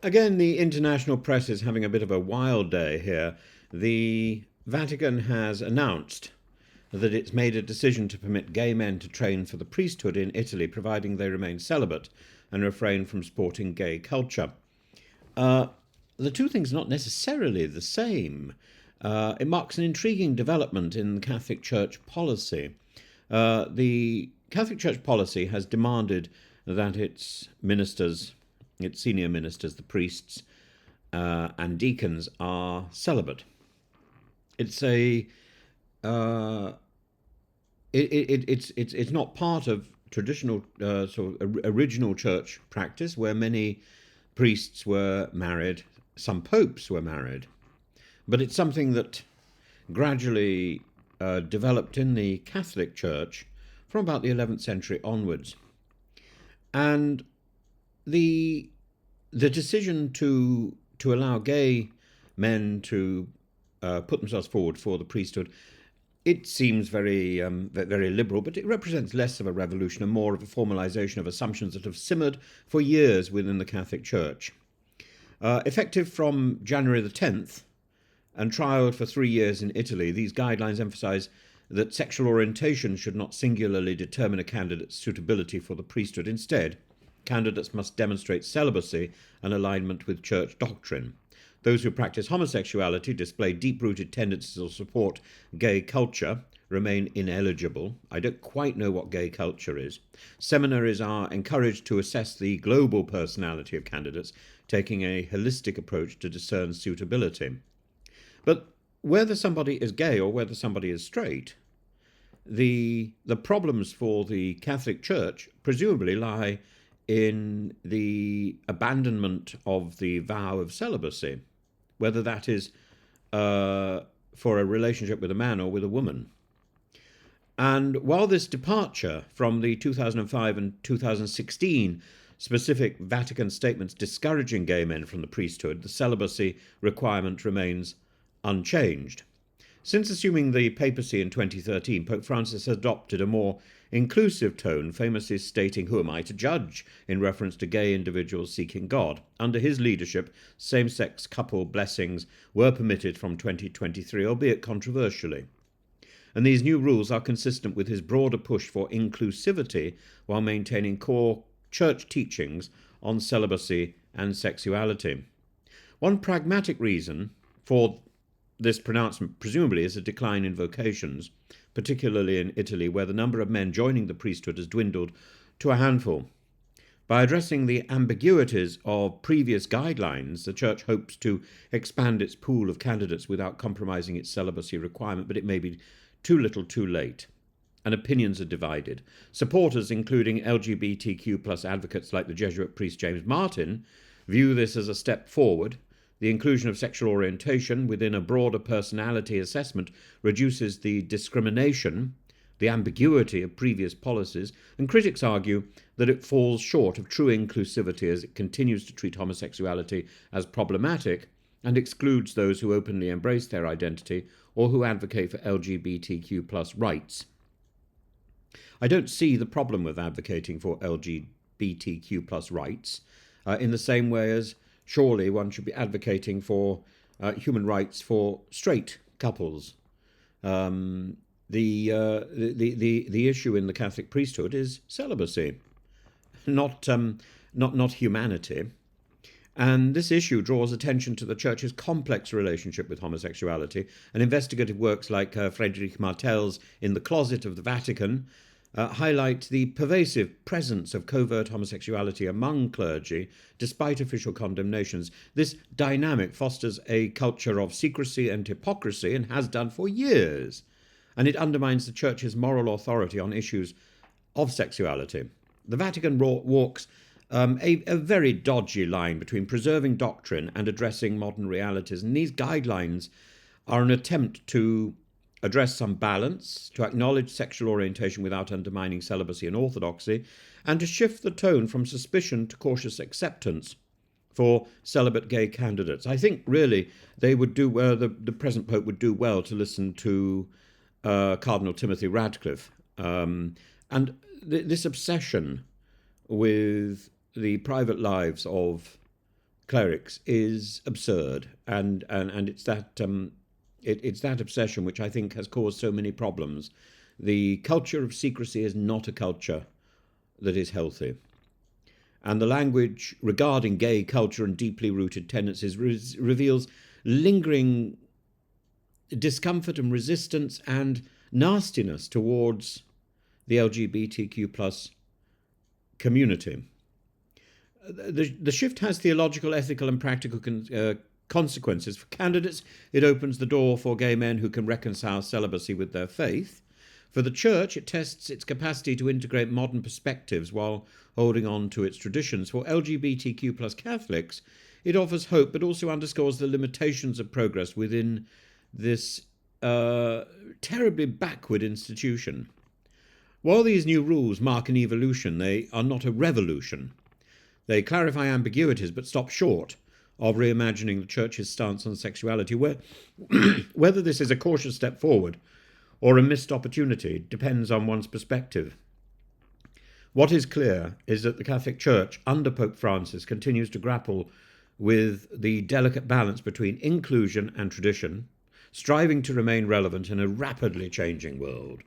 Again, the international press is having a bit of a wild day here. The Vatican has announced that it's made a decision to permit gay men to train for the priesthood in Italy, providing they remain celibate and refrain from sporting gay culture. Uh, the two things are not necessarily the same. It marks an intriguing development in Catholic Church policy. The Catholic Church policy has demanded that its ministers, its senior ministers, the priests and deacons, are celibate. It's a it's not part of traditional sort of original church practice, where many priests were married, some popes were married, but it's something that gradually developed in the Catholic Church from about the 11th century onwards. And the decision to allow gay men to put themselves forward for the priesthood, it seems very liberal, but it represents less of a revolution and more of a formalisation of assumptions that have simmered for years within the Catholic Church. Effective from January the 10th and trialled for 3 years in Italy, these guidelines emphasise that sexual orientation should not singularly determine a candidate's suitability for the priesthood. Instead, candidates must demonstrate celibacy and alignment with church doctrine. Those who practice homosexuality, display deep-rooted tendencies or support gay culture, remain ineligible. I don't quite know what gay culture is. Seminaries are encouraged to assess the global personality of candidates, taking a holistic approach to discern suitability. But whether somebody is gay or whether somebody is straight, the problems for the Catholic Church presumably lie in the abandonment of the vow of celibacy, whether that is for a relationship with a man or with a woman. And while this departure from the 2005 and 2016 specific Vatican statements discouraging gay men from the priesthood, the celibacy requirement remains unchanged. Since assuming the papacy in 2013, Pope Francis has adopted a more inclusive tone, famously stating, "Who am I to judge?" in reference to gay individuals seeking God. Under his leadership, same-sex couple blessings were permitted from 2023, albeit controversially. And these new rules are consistent with his broader push for inclusivity while maintaining core church teachings on celibacy and sexuality. One pragmatic reason for this pronouncement presumably is a decline in vocations, particularly in Italy, where the number of men joining the priesthood has dwindled to a handful. By addressing the ambiguities of previous guidelines, the Church hopes to expand its pool of candidates without compromising its celibacy requirement, but it may be too little too late, and opinions are divided. Supporters, including LGBTQ plus advocates like the Jesuit priest James Martin, view this as a step forward. The inclusion of sexual orientation within a broader personality assessment reduces the discrimination, the ambiguity of previous policies, and critics argue that it falls short of true inclusivity as it continues to treat homosexuality as problematic and excludes those who openly embrace their identity or who advocate for LGBTQ plus rights. I don't see the problem with advocating for LGBTQ plus rights in the same way as surely one should be advocating for human rights for straight couples. The issue in the Catholic priesthood is celibacy, not humanity. And this issue draws attention to the Church's complex relationship with homosexuality, and investigative works like Friedrich Martel's In the Closet of the Vatican highlight the pervasive presence of covert homosexuality among clergy, despite official condemnations. This dynamic fosters a culture of secrecy and hypocrisy, and has done for years, and it undermines the Church's moral authority on issues of sexuality. The Vatican walks a very dodgy line between preserving doctrine and addressing modern realities, and these guidelines are an attempt to address some balance, to acknowledge sexual orientation without undermining celibacy and orthodoxy, and to shift the tone from suspicion to cautious acceptance for celibate gay candidates. I think really they would do well, the present Pope would do well to listen to Cardinal Timothy Radcliffe. And this obsession with the private lives of clerics is absurd, and it's that it's that obsession which I think has caused so many problems. The culture of secrecy is not a culture that is healthy, and the language regarding gay culture and deeply rooted tendencies reveals lingering discomfort and resistance and nastiness towards the LGBTQ plus community. The shift has theological, ethical, and practical consequences. For candidates, it opens the door for gay men who can reconcile celibacy with their faith. For the Church, it tests its capacity to integrate modern perspectives while holding on to its traditions. For LGBTQ plus Catholics, it offers hope, but also underscores the limitations of progress within this terribly backward institution. While these new rules mark an evolution, they are not a revolution. They clarify ambiguities, but stop short of reimagining the Church's stance on sexuality. Whether this is a cautious step forward or a missed opportunity depends on one's perspective. What is clear is that the Catholic Church, under Pope Francis, continues to grapple with the delicate balance between inclusion and tradition, striving to remain relevant in a rapidly changing world.